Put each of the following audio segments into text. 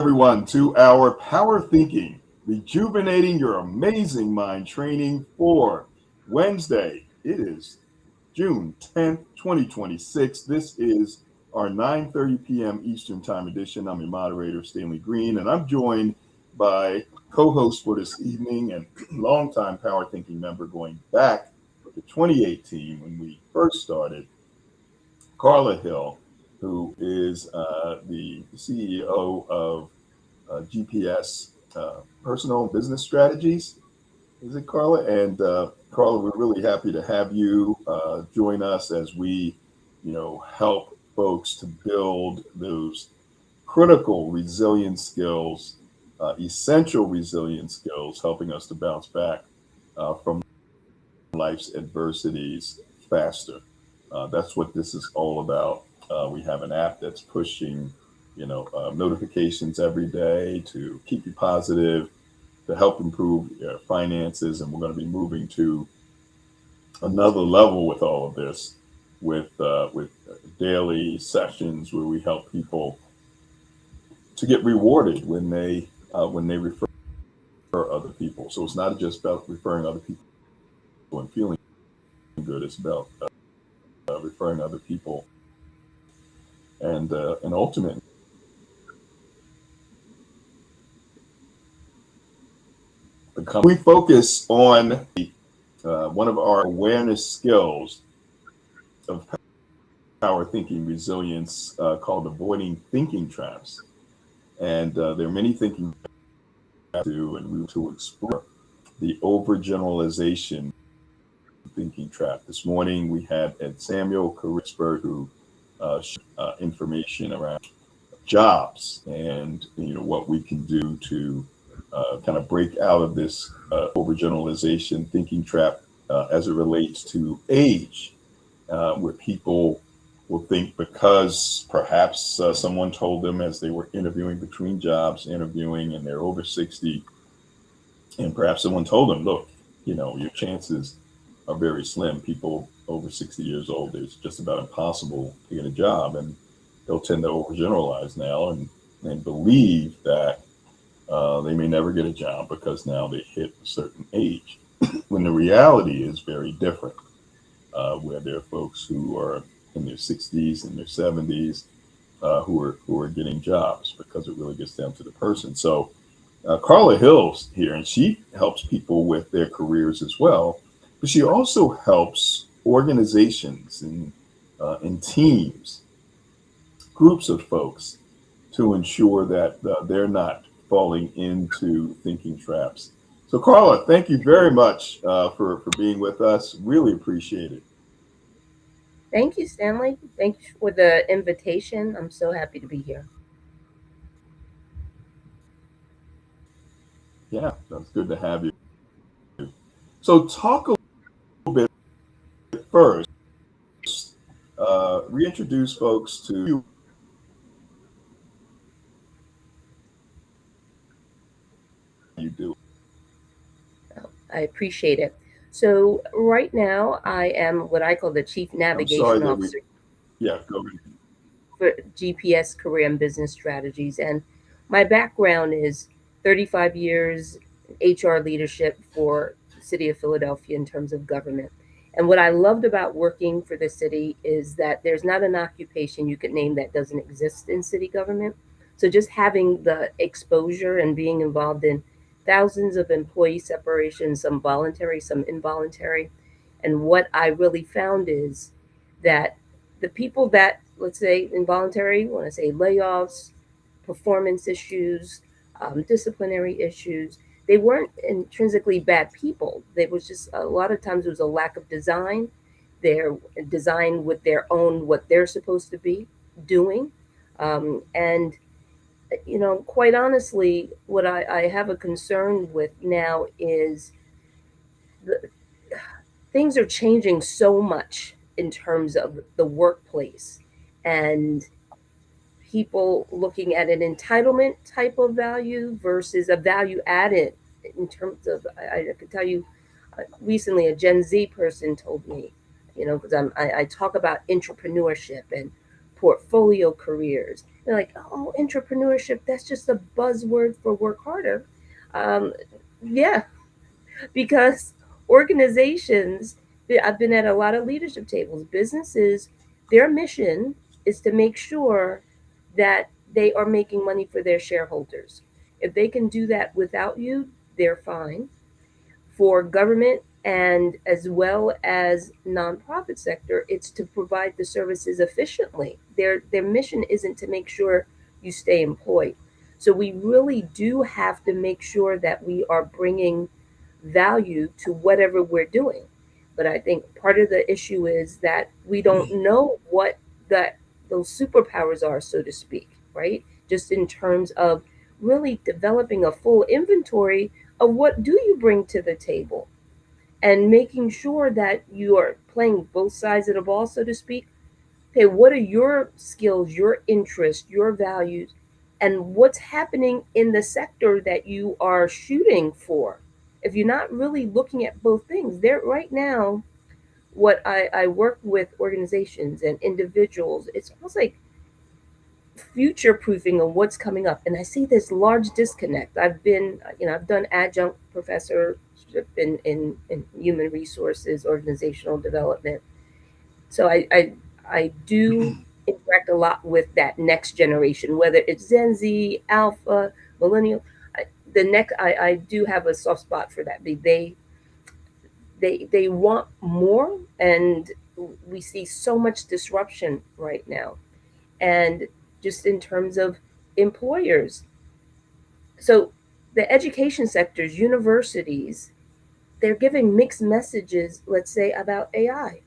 Everyone to our Power Thinking, rejuvenating your amazing mind training for Wednesday. It is June 10th, 2026. This is our 9:30 p.m. Eastern Time edition. I'm your moderator, Stanley Green, and I'm joined by co-host for this evening and longtime Power Thinking member going back to 2018 when we first started, Carla Hill, who is the CEO of GPS Personal and Business Strategies. Is it, Carla? And Carla, we're really happy to have you join us as we, help folks to build those critical resilience skills, essential resilience skills, helping us to bounce back from life's adversities faster. That's what this is all about. We have an app that's pushing, notifications every day to keep you positive, to help improve your finances, and we're going to be moving to another level with all of this, with daily sessions where we help people to get rewarded when they refer other people. So it's not just about referring other people and feeling good. It's about referring other people and ultimately become. We focus on one of our awareness skills of power thinking resilience called avoiding thinking traps. And there are many thinking traps to do, and we to explore the overgeneralization thinking trap. This morning we had Ed Samuel Carisberg who shared information around jobs and what we can do to kind of break out of this overgeneralization thinking trap as it relates to age, where people will think because perhaps someone told them as they were interviewing between jobs, interviewing, and they're over 60, and perhaps someone told them, look, your chances are very slim. People over 60 years old, it's just about impossible to get a job. And they'll tend to overgeneralize now and believe that they may never get a job because now they hit a certain age, when the reality is very different, where there are folks who are in their 60s and their 70s who are getting jobs, because it really gets down to the person. So Carla Hill's here, and she helps people with their careers as well, but she also helps organizations and teams, groups of folks, to ensure that they're not falling into thinking traps. So, Carla, thank you very much for being with us. Really appreciate it. Thank you, Stanley. Thank you for the invitation. I'm so happy to be here. Yeah, that's good to have you. So, talk a little bit first, reintroduce folks to you do. I appreciate it. So, right now, I am what I call the Chief I'm sorry Navigation that we, Officer yeah, go ahead. for GPS Career and Business Strategies. And my background is 35 years HR leadership for the city of Philadelphia in terms of government. And what I loved about working for the city is that there's not an occupation you could name that doesn't exist in city government. So just having the exposure and being involved in thousands of employee separations, some voluntary, some involuntary. And what I really found is that the people that, let's say, involuntary, want to say layoffs, performance issues, disciplinary issues, they weren't intrinsically bad people. They was just a lot of times it was a lack of design. They're designed with their own what they're supposed to be doing, and quite honestly, what I have a concern with now is the, things are changing so much in terms of the workplace and people looking at an entitlement type of value versus a value added in terms of I can tell you recently a Gen Z person told me, because I talk about entrepreneurship and portfolio careers. They're like, oh, entrepreneurship, that's just a buzzword for work harder. Um, yeah, because organizations, I've been at a lot of leadership tables, businesses, their mission is to make sure that they are making money for their shareholders. If they can do that without you, they're fine. For government and as well as nonprofit sector, it's to provide the services efficiently. Their mission isn't to make sure you stay employed. So we really do have to make sure that we are bringing value to whatever we're doing. But I think part of the issue is that we don't know what that those superpowers are, so to speak, right? Just in terms of really developing a full inventory of what do you bring to the table and making sure that you are playing both sides of the ball, so to speak. Okay, what are your skills, your interests, your values, and what's happening in the sector that you are shooting for? If you're not really looking at both things, there right now, what I work with organizations and individuals, it's almost like future proofing of what's coming up. And I see this large disconnect. I've done adjunct professorship in human resources, organizational development. So I do interact a lot with that next generation, whether it's Gen Z, Alpha, Millennial. I do have a soft spot for that. They want more, and we see so much disruption right now. And just in terms of employers, so the education sectors, universities, they're giving mixed messages, let's say, about AI,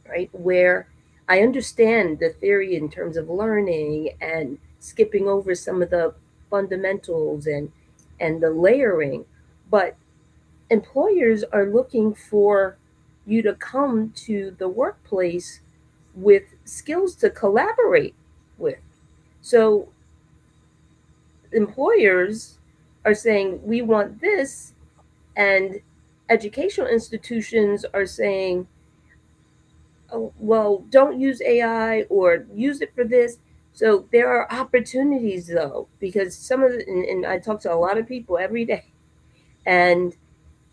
right? Where I understand the theory in terms of learning and skipping over some of the fundamentals and the layering, but employers are looking for you to come to the workplace with skills to collaborate with. So employers are saying we want this, and educational institutions are saying, oh, well, don't use AI or use it for this. So there are opportunities though, because and I talk to a lot of people every day, and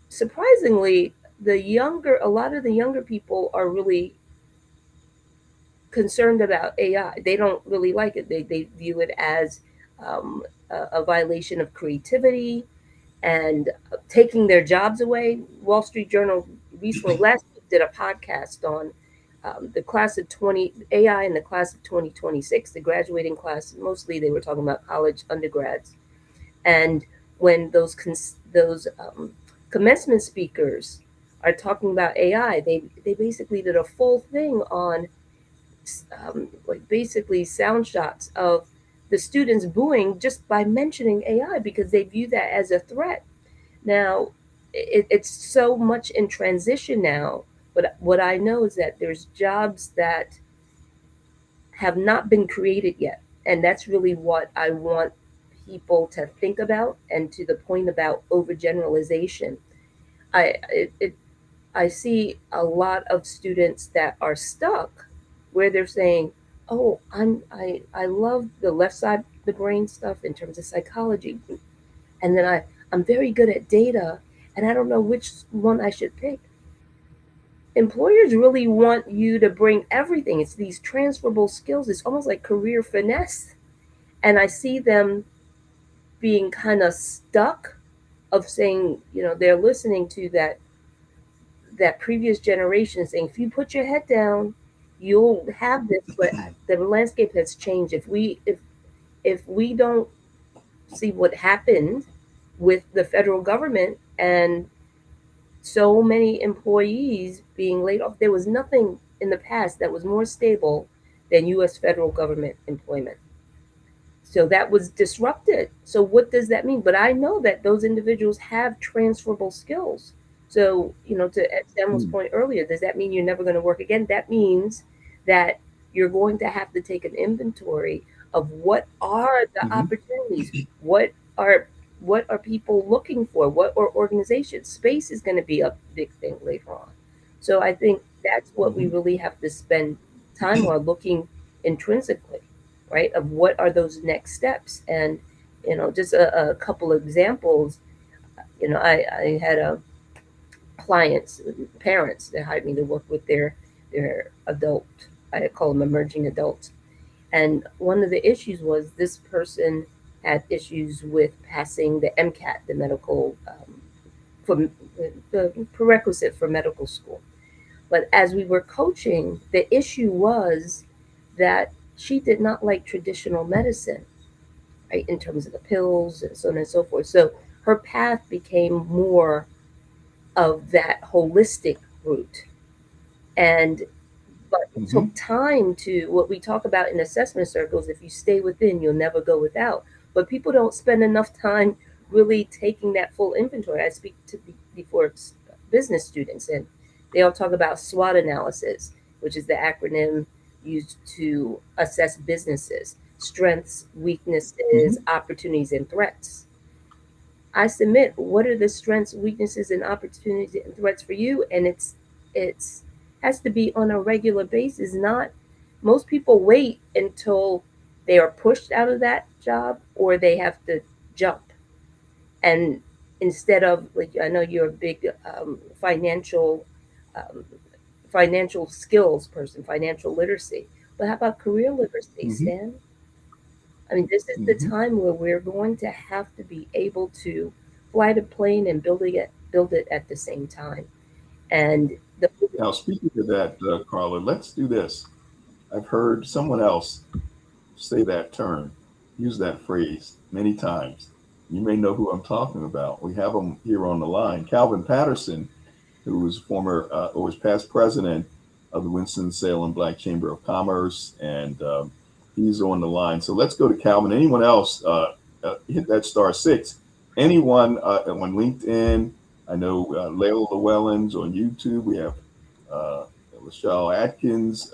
surprisingly, a lot of the younger people are really concerned about AI. They don't really like it. They view it as a violation of creativity and taking their jobs away. Wall Street Journal recently last week did a podcast on the class of 20 AI in the class of 2026, the graduating class. Mostly they were talking about college undergrads, and when those commencement speakers are talking about AI, they basically did a full thing on like basically sound shots of the students booing just by mentioning AI because they view that as a threat. Now, it's so much in transition now, but what I know is that there's jobs that have not been created yet. And that's really what I want people to think about. And to the point about overgeneralization, I it I see a lot of students that are stuck where they're saying, "Oh, I love the left side of the brain stuff in terms of psychology, and then I'm very good at data, and I don't know which one I should pick." Employers really want you to bring everything. It's these transferable skills. It's almost like career finesse, and I see them being kind of stuck of saying, they're listening to that previous generation saying, if you put your head down, you'll have this. But the landscape has changed. If we don't see what happened with the federal government and so many employees being laid off, there was nothing in the past that was more stable than U.S. federal government employment. So that was disrupted. So what does that mean? But I know that those individuals have transferable skills. So, to Samuel's point earlier, does that mean you're never going to work again? That means that you're going to have to take an inventory of what are the opportunities, what are people looking for, what are organizations. Space is going to be a big thing later on. So I think that's what we really have to spend time on, looking intrinsically, right? Of what are those next steps. And, just a couple of examples. I had a clients, parents that hired me to work with their adult. I call them emerging adults. And one of the issues was this person had issues with passing the MCAT, the medical for the prerequisite for medical school. But as we were coaching, the issue was that she did not like traditional medicine, right, in terms of the pills and so on and so forth. So her path became more of that holistic route. And but it Hmm. took time to what we talk about in assessment circles. If you stay within, you'll never go without. But people don't spend enough time really taking that full inventory. I speak to before business students, and they all talk about SWOT analysis, which is the acronym used to assess businesses: strengths, weaknesses, Hmm. opportunities, and threats. I submit, what are the strengths, weaknesses, and opportunities and threats for you? And it's has to be on a regular basis. Not most people wait until they are pushed out of that job or they have to jump. And instead of, like, I know you're a big um, financial skills person, financial literacy, but how about career literacy, Hmm. Stan? I mean, this is the Hmm. time where we're going to have to be able to fly the plane and build it at the same time. And the Now, speaking of that, Carla, let's do this. I've heard someone else say that term, use that phrase many times. You may know who I'm talking about. We have him here on the line. Calvin Patterson, who was or was past president of the Winston-Salem Black Chamber of Commerce, and he's on the line. So let's go to Calvin. Anyone else, hit that star 6. Anyone on LinkedIn, I know Layla Llewellyn's on YouTube. We have uh, Lachelle Atkins,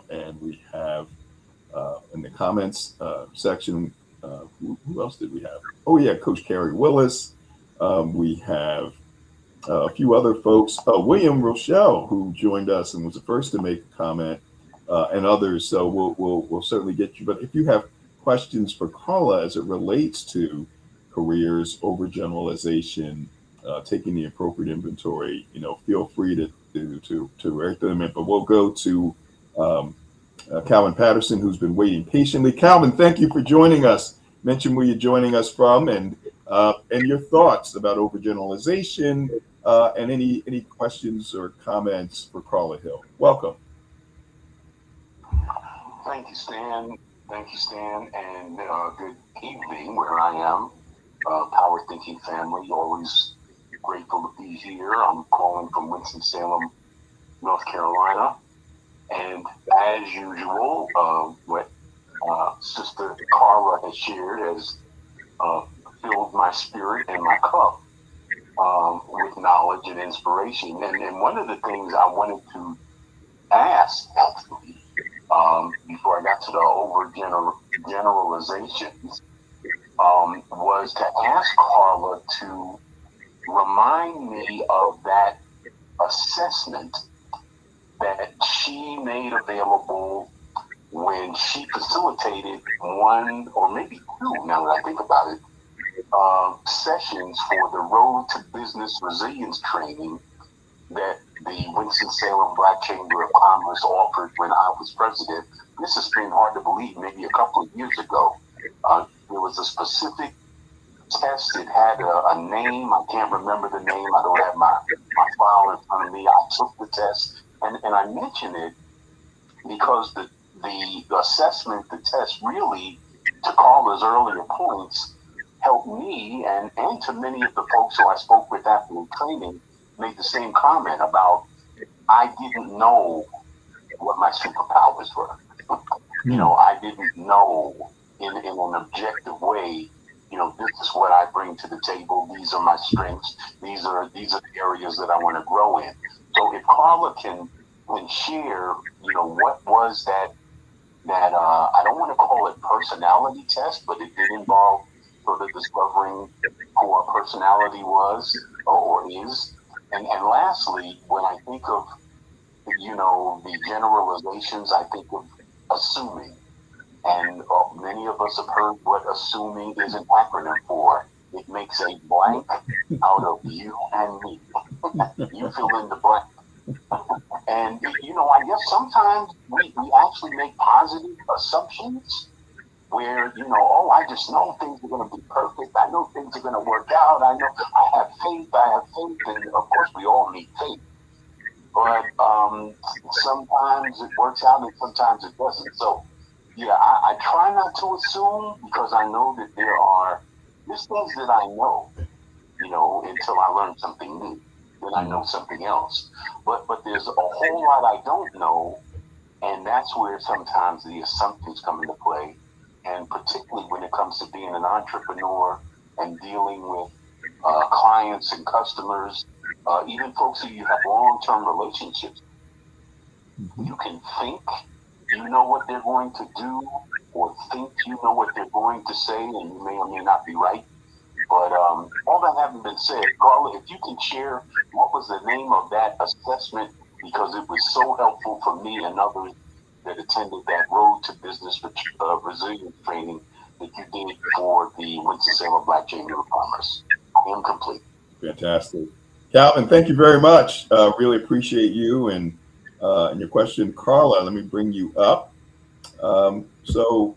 and we have in the comments section, who else did we have? Oh, yeah, Coach Carrie Willis. We have a few other folks. William Rochelle, who joined us and was the first to make a comment, and others. So we'll certainly get you. But if you have questions for Carla as it relates to careers, overgeneralization, taking the appropriate inventory, feel free to write them in. But we'll go to um, Calvin Patterson, who's been waiting patiently. Calvin, thank you for joining us. Mention where you're joining us from and your thoughts about overgeneralization and any questions or comments for Carla Hill. Welcome. Thank you, Stan. Thank you, Stan, and good evening where I am. Power Thinking family, always grateful to be here. I'm calling from Winston-Salem, North Carolina. And as usual, what Sister Carla has shared has uh, filled my spirit and my cup with knowledge and inspiration. And one of the things I wanted to ask, actually, before I got to the overgeneralizations, was to ask Carla to remind me of that assessment that she made available when she facilitated one or maybe two, now that I think about it, sessions for the Road to Business Resilience training that the Winston-Salem Black Chamber of Commerce offered when I was president. This has been hard to believe, maybe a couple of years ago. There was a specific test. It had a name. I can't remember the name. I don't have my file in front of me. I took the test, and I mention it because the assessment, the test really, to Carla's earlier points, helped me and to many of the folks who I spoke with after the training made the same comment about I didn't know what my superpowers were. Hmm. I didn't know in an objective way, this is what I bring to the table. These are my strengths. These are the areas that I want to grow in. So if Carla can share, what was that I don't want to call it personality test, but it did involve sort of discovering who our personality was or is. And lastly, when I think of the generalizations, I think of assuming. And many of us have heard what assuming is an acronym for. It makes a blank out of you and me. You fill in the blank. And, I guess sometimes we actually make positive assumptions where, oh, I just know things are going to be perfect. I know things are going to work out. I know I have faith. And of course, we all need faith. But sometimes it works out and sometimes it doesn't. So, yeah, I try not to assume because I know that there's things that I know, until I learn something new. Then I know something else. But there's a whole lot I don't know. And that's where sometimes the assumptions come into play. And particularly when it comes to being an entrepreneur and dealing with clients and customers, even folks who you have long-term relationships. You can think you know what they're going to do or think you know what they're going to say, and you may or may not be right. But all that having been said, Carla, if you can share what was the name of that assessment, because it was so helpful for me and others that attended that Road to Business Resilience training that you did for the Winston-Salem Black Chamber of Commerce. I am complete. Fantastic. Calvin, thank you very much. Really appreciate you and your question. Carla, let me bring you up. So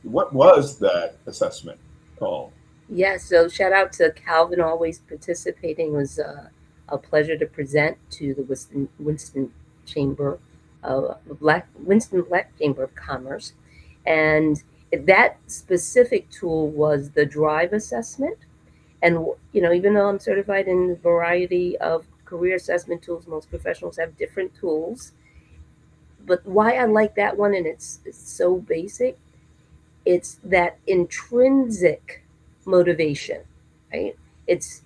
what was that assessment called? Yes, so shout out to Calvin, always participating. It was a pleasure to present to the Winston Chamber, Winston Black Chamber of Commerce, and that specific tool was the Drive assessment. And even though I'm certified in a variety of career assessment tools, most professionals have different tools. But why I like that one, and it's so basic, it's that intrinsic motivation, right? It's,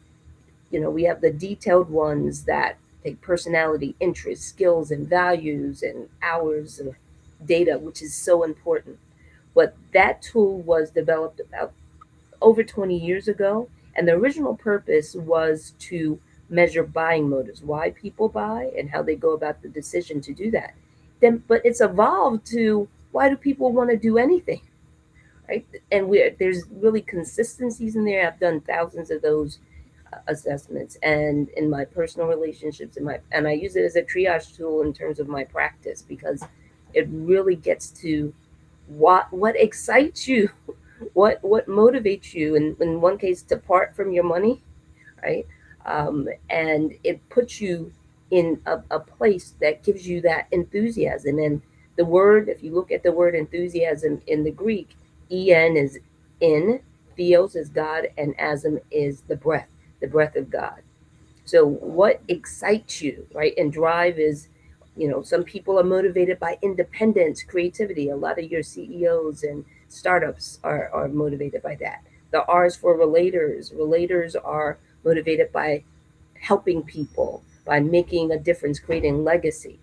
we have the detailed ones that take personality, interests, skills, and values, and hours of data, which is so important. But that tool was developed about over 20 years ago, and the original purpose was to measure buying motives, why people buy, and how they go about the decision to do that. But it's evolved to why do people want to do anything? Right? And there's really consistencies in there. I've done thousands of those assessments, and in my personal relationships, and I use it as a triage tool in terms of my practice because it really gets to what excites you, what motivates you. And in one case, to part from your money, right? And it puts you in a place that gives you that enthusiasm. And the word, if you look at the word enthusiasm in the Greek, en is in, theos is God, and asm is the breath of God. So what excites you, right? And drive is, some people are motivated by independence, creativity. A lot of your CEOs and startups are motivated by that. The R is for relators. Relators are motivated by helping people, by making a difference, creating legacy.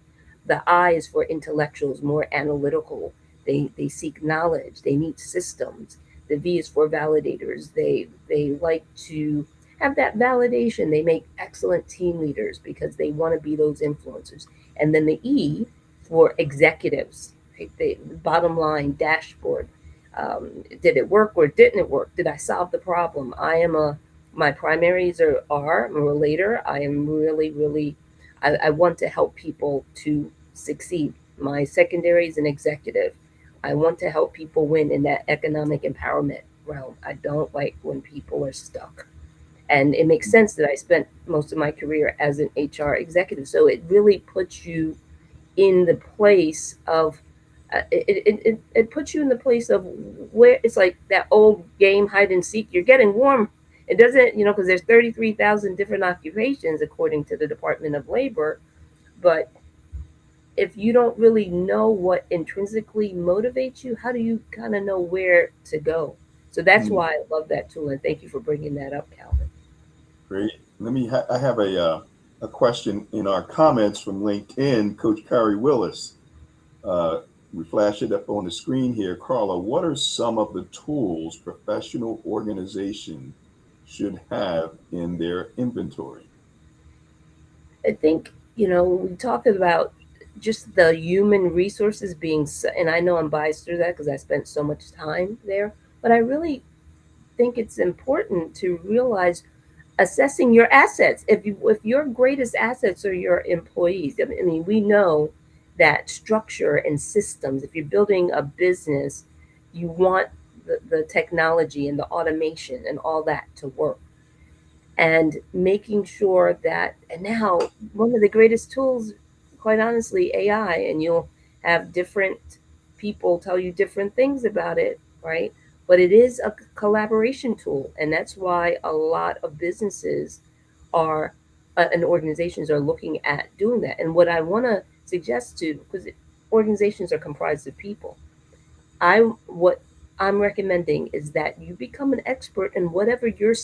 The I is for intellectuals, more analytical. They seek knowledge. They need systems. The V is for validators. They like to have that validation. They make excellent team leaders because they want to be those influencers. And then the E for executives, right? The bottom line dashboard. Did it work or didn't it work? Did I solve the problem? My primaries are I'm a relator. I am really, I want to help people to succeed. My secondary is an executive. I want to help people win in that economic empowerment realm. I don't like when people are stuck. And it makes sense that I spent most of my career as an HR executive. So it really puts you in the place of, it puts you in the place of where it's like that old game, hide and seek. You're getting warm. It doesn't, because there's 33,000 different occupations according to the Department of Labor. But if you don't really know what intrinsically motivates you, how do you kind of know where to go? So that's why I love that tool. And thank you for bringing that up, Calvin. Great. I have a question in our comments from LinkedIn. Coach Carrie Willis, we flash it up on the screen here. Carla, what are some of the tools professional organizations should have in their inventory? I think, when we talk about just the human resources being, and I know I'm biased through that because I spent so much time there, but I really think it's important to realize assessing your assets. If your greatest assets are your employees, I mean, we know that structure and systems. If you're building a business, you want the technology and the automation and all that to work. And making sure that, and now one of the greatest tools, quite honestly, AI, and you'll have different people tell you different things about it, right? But it is a collaboration tool, and that's why a lot of businesses are and organizations are looking at doing that. And what I want to suggest to, because organizations are comprised of people, what I'm recommending is that you become an expert in whatever you're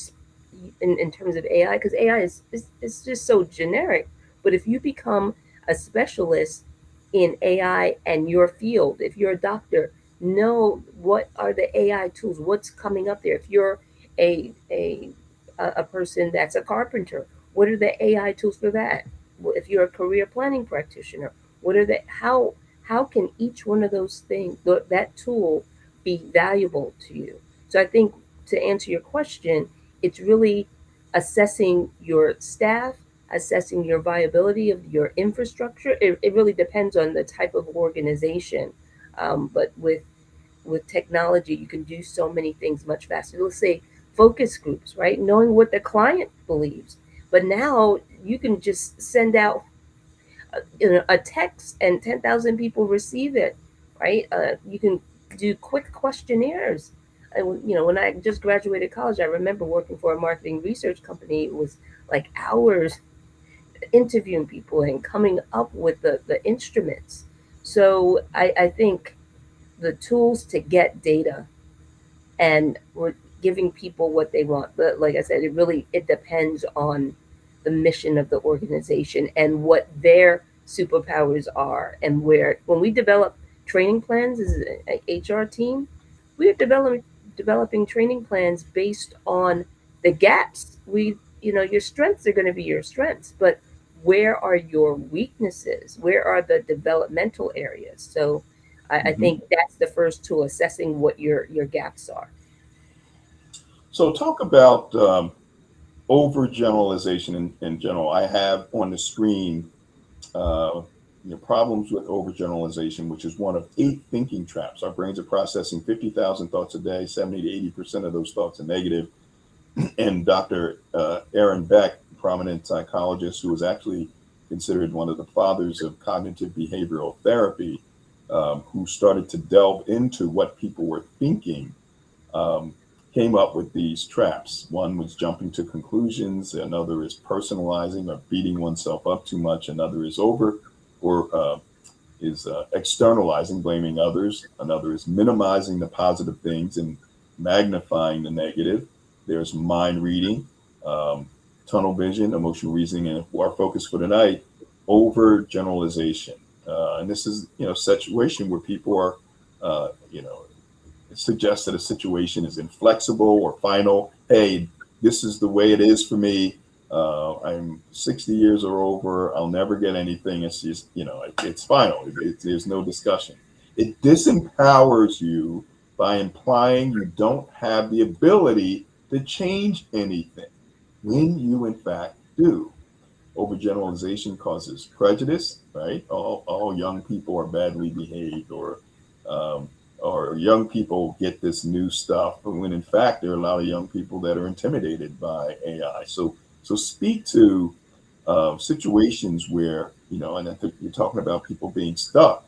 in terms of AI, because AI is just so generic. But if you become a specialist in AI and your field, if you're a doctor, know what are the AI tools, what's coming up there. If you're a a a person that's a carpenter, what are the AI tools for that? If you're a career planning practitioner, what are the how can each one of those things, that tool, be valuable to you? So I think, to answer your question, it's really assessing your staff, assessing your viability of your infrastructure. It really depends on the type of organization. But with technology, you can do so many things much faster. Let's say focus groups, right? Knowing what the client believes. But now you can just send out a text and 10,000 people receive it, right? You can do quick questionnaires. When I just graduated college, I remember working for a marketing research company. It was like hours interviewing people and coming up with the instruments. So I think the tools to get data, and we're giving people what they want. But like I said, it depends on the mission of the organization and what their superpowers are, and where when we develop training plans as an HR team, we are developing training plans based on the gaps. Your strengths are going to be your strengths, but where are your weaknesses? Where are the developmental areas? So I Mhm. think that's the first tool, assessing what your gaps are. So talk about overgeneralization in general. I have on the screen uh, problems with overgeneralization, which is one of 8 thinking traps. Our brains are processing 50,000 thoughts a day. 70 to 80% of those thoughts are negative. And Dr. Aaron Beck, prominent psychologist who was actually considered one of the fathers of cognitive behavioral therapy, who started to delve into what people were thinking, um, came up with these traps. One was jumping to conclusions. Another is personalizing or beating oneself up too much. Another is externalizing, blaming others. Another is minimizing the positive things and magnifying the negative. There's mind reading, um, tunnel vision, emotional reasoning, and our focus for tonight, over generalization. And this is, a situation where people are, it suggests that a situation is inflexible or final. Hey, this is the way it is for me. I'm 60 years or over. I'll never get anything. It's just, it's final. There's no discussion. It disempowers you by implying you don't have the ability to change anything when you, in fact, do. Overgeneralization causes prejudice, right? All young people are badly behaved, um, or young people get this new stuff, when in fact there are a lot of young people that are intimidated by AI. So speak to situations where, and I think you're talking about people being stuck,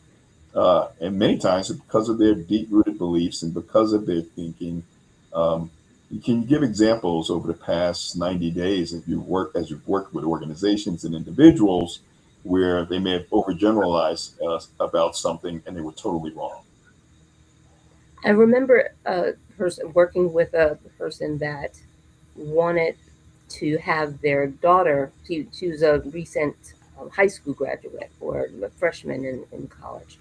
and many times it's because of their deep-rooted beliefs and because of their thinking. Um, you can give examples over the past 90 days as you've worked with organizations and individuals where they may have overgeneralized about something and they were totally wrong. I remember a person working with a person that wanted to have their daughter. She was a recent high school graduate or a freshman in college,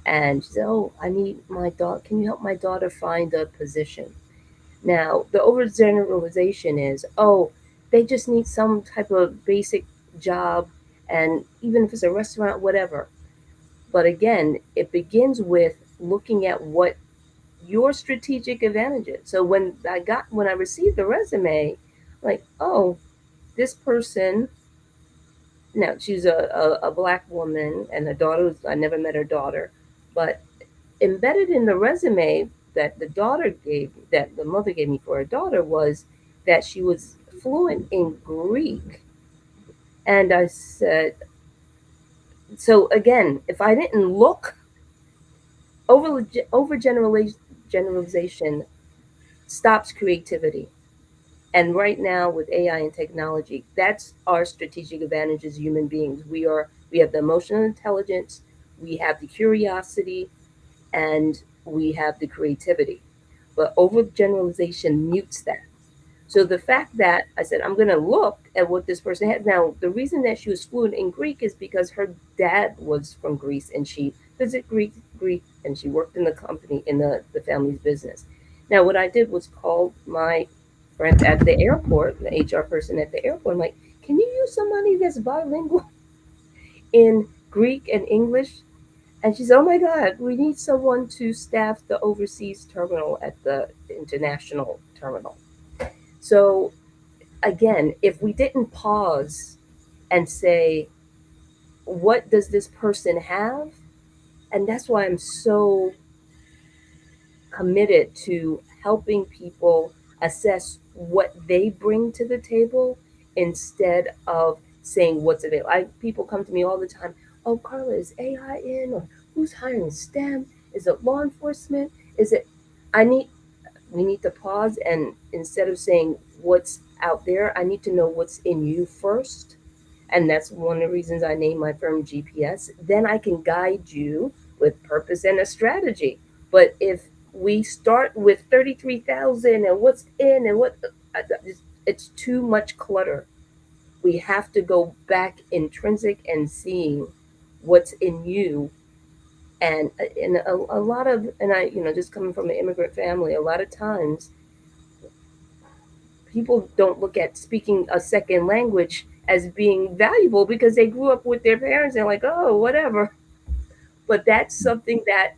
and she said, "Oh, I need my daughter. Can you help my daughter find a position?" Now, the overgeneralization is, "Oh, they just need some type of basic job, and even if it's a restaurant, whatever." But again, it begins with looking at what your strategic advantages. So when I received the resume, like, oh, this person, now she's a black woman, and the daughter, I never met her daughter, but embedded in the resume that the mother gave me for her daughter, was that she was fluent in Greek. And I said, so again, if I didn't look, generalization stops creativity. And right now with AI and technology, that's our strategic advantage as human beings. We have the emotional intelligence, we have the curiosity, and we have the creativity. But overgeneralization mutes that. So the fact that I said, I'm going to look at what this person had. Now, the reason that she was fluent in Greek is because her dad was from Greece, and she visited Greek, and she worked in the company, in the family's business. Now, what I did was call my friend at the airport, the HR person at the airport. I'm like, can you use somebody that's bilingual in Greek and English? And she said, oh my God, we need someone to staff the overseas terminal at the international terminal. So again, if we didn't pause and say, what does this person have? And that's why I'm so committed to helping people assess what they bring to the table instead of saying what's available. People come to me all the time, oh, Carla, is AI in? Or who's hiring STEM? Is it law enforcement? Is it, we need to pause, and instead of saying what's out there, I need to know what's in you first. And that's one of the reasons I named my firm GPS. Then I can guide you with purpose and a strategy. But if we start with 33,000 and what's in and what, it's too much clutter. We have to go back intrinsic and seeing what's in you. And a lot of, and I, just coming from an immigrant family, a lot of times people don't look at speaking a second language as being valuable because they grew up with their parents and like, oh, whatever. But that's something that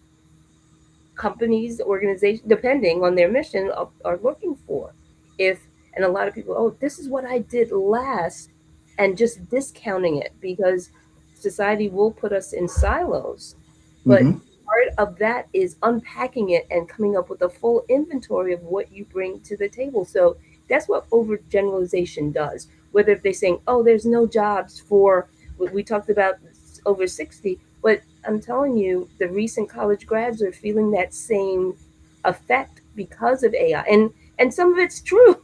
companies, organizations, depending on their mission, are looking for. And a lot of people, oh, this is what I did last, and just discounting it because society will put us in silos. But part of that is unpacking it and coming up with a full inventory of what you bring to the table. So that's what overgeneralization does. Whether if they're saying, oh, there's no jobs for, we talked about over 60, but I'm telling you, the recent college grads are feeling that same effect because of AI. And some of it's true,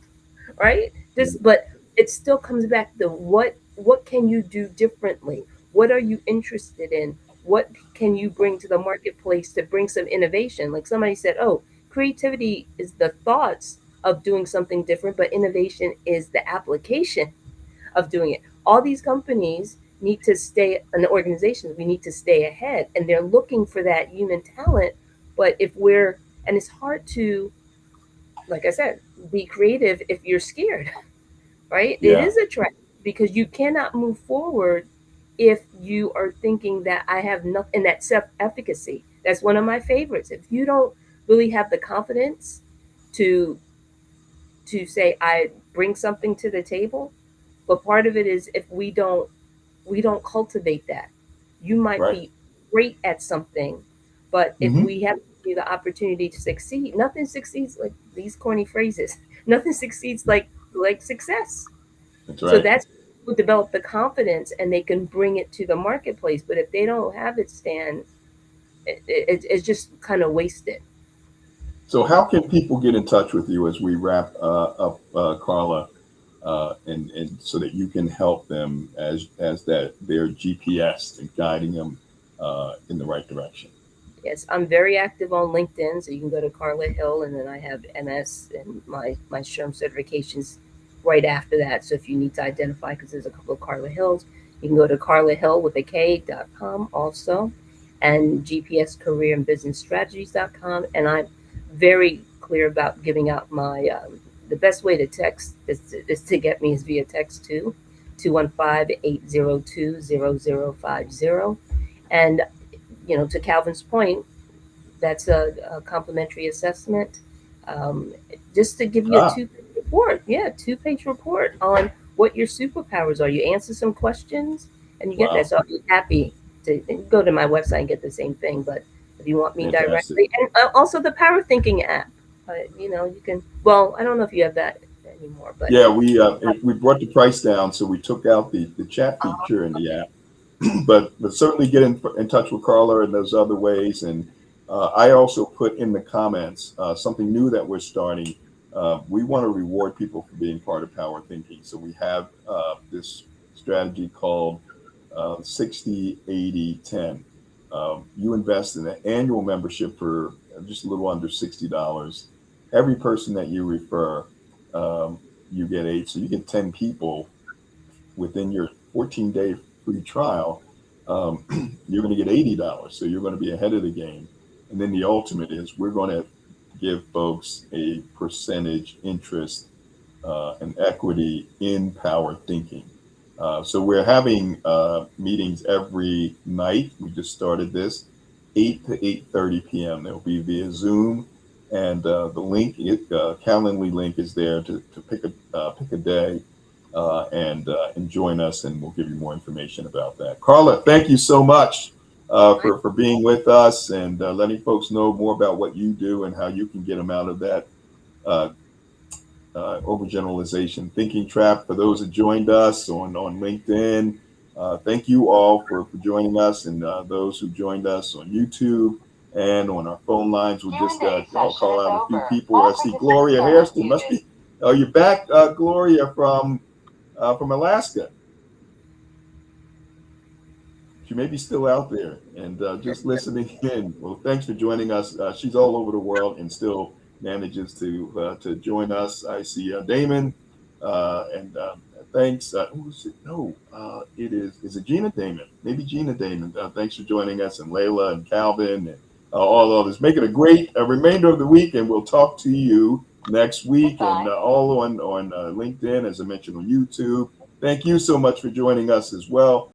right? But it still comes back to what can you do differently? What are you interested in? What can you bring to the marketplace to bring some innovation? Like somebody said, oh, creativity is the thoughts of doing something different, but innovation is the application of doing it. All these companies need to stay, and the organizations, we need to stay ahead, and they're looking for that human talent. But and it's hard to, like I said, be creative if you're scared, right? Yeah. It is a trap because you cannot move forward if you are thinking that I have nothing, that self-efficacy. That's one of my favorites. If you don't really have the confidence to say I bring something to the table, but part of it is if we don't cultivate that, you might be great at something, but if we have the opportunity to succeed, nothing succeeds like these corny phrases. Nothing succeeds like success. That's right. So that's who develop the confidence, and they can bring it to the marketplace. But if they don't have it, Stan, it's just kind of wasted. So how can people get in touch with you as we wrap up, Carla, and so that you can help them as their GPS and guiding them in the right direction? Yes, I'm very active on LinkedIn, so you can go to Carla Hill, and then I have MS and my SHRM certifications right after that. So if you need to identify, because there's a couple of Carla Hills, you can go to carlahill.com also, and gpscareerandbusinessstrategies.com. And I'm very clear about giving out my, the best way to text is to get me is via text too, 215-802-0050. And to Calvin's point, that's a complimentary assessment. Just to give you a Ah, two-page report. Yeah, two-page report on what your superpowers are. You answer some questions and you get that. wow, So I'll be happy to go to my website and get the same thing. But if you want me fantastic. directly, and also the Power Thinking app, you can. Well, I don't know if you have that anymore, but Yeah, we brought the price down, so we took out the chat feature in the app. But certainly get in touch with Carla and those other ways. And I also put in the comments something new that we're starting. We want to reward people for being part of Power Thinking. So we have this strategy called 60, 80, 10. You invest in an annual membership for just a little under $60. Every person that you refer, you get 8. So you get 10 people within your 14-day free trial. You're going to get $80. So you're going to be ahead of the game. And then the ultimate is we're going to give folks a percentage interest and equity in Power Thinking. So we're having meetings every night. We just started this 8 to 8:30 p.m. They'll be via Zoom, and the link, Calendly link, is there to pick a day and join us, and we'll give you more information about that. Carla, thank you so much for being with us and letting folks know more about what you do and how you can get them out of that overgeneralization thinking trap. For those that joined us on LinkedIn, thank you all for joining us, and those who joined us on YouTube and on our phone lines. We'll just I'll call out a few people. I see Gloria Hairston. Must be, oh, you're back, Gloria, from Alaska. She may be still out there and just listening in. Well, thanks for joining us. She's all over the world and still manages to join us. I see Damon, and thanks. Who is it? No, it is it Gina Damon? Maybe Gina Damon. Thanks for joining us, and Layla and Calvin and all others. Make it a great remainder of the week, and we'll talk to you next week. Goodbye. And all on LinkedIn, as I mentioned, on YouTube. Thank you so much for joining us as well.